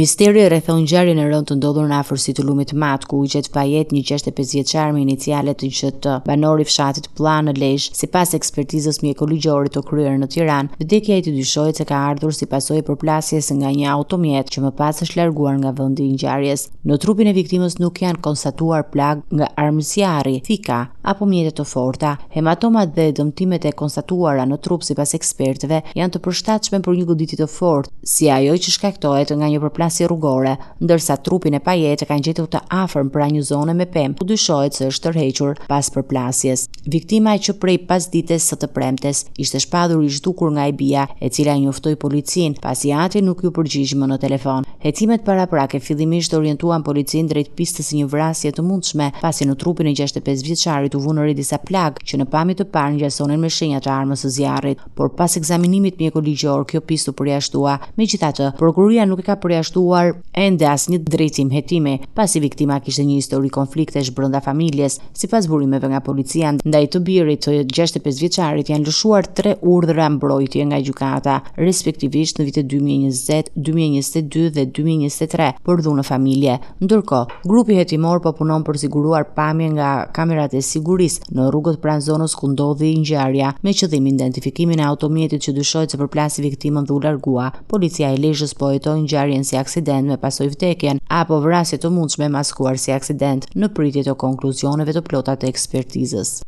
Misteri rreth ngjarjen e rëndë të ndodhur në afërsi të lumit Mat, ku u gjet pa jetë një 65 vjeçar me iniciale të GT, banor i fshatit Plla në Lezhë. Sipas ekspertizës mjekoligjore të kryer në Tiranë, vdekja i dyshohet se ka ardhur si pasojë e përplasjes nga një automjet që më pas është larguar nga vendi i ngjarjes. Në trupin e viktimës nuk janë konstatuar plagë nga armëzjarri, fika apo mjete të forta. Hematomat dhe dëmtimet e konstatuara në trup sipas ekspertëve janë të përshtatshme për një goditje të fortë, si ajo që shkaktohet nga një përplasje rrugore, ndërsa trupin e pajetë kanë gjetur të afërm pranë një zone me pemë, ku dyshohet se është tërhequr pas përplasjes. Viktima që prej pasdites së të premtes ishte shpadhur i zhdukur nga e bia, e cila njoftoi policinë pasi ati nuk ju përgjigj më në telefon. Hecimet paraprake fillimisht orientuan policinë drejt pistës së një vrasje të mundshme, pasi në trupin e 65 vjeçarit u vënë re disa plagë që në pamje të parë ngjasonin me shenjat e armës së zjarrit, por pas ekzaminimit mjekoligjor kjo pistë u përjashtua. Megjithatë, prokuroria nuk e ka përjashtuar ende asnjë drejtim hetimi, pasi viktima kishte një histori konfliktesh brenda familjes. Sipas burimeve nga policia, ndaj të birit të 65 vjeçarit janë lëshuar 3 urdhra mbrojtje nga gjykata, respektivisht në vitet 2020, 2022 dhe 2023 për dhunë familje. Ndërkohë, grupi hetimor po punon për siguruar pamje nga kamerat e sigurisë në rrugët pranë zonës ku ndodhi ngjarja, me qëllim identifikimin e automjetit që dyshohet se përplasi viktimën dhe u largua. Policia e Lezhës po hetoi ngjarjen si aksident me pasojë vdekjen apo vrasje të mundshme maskuar si aksident, në pritje të konkluzioneve të plota të ekspertizës.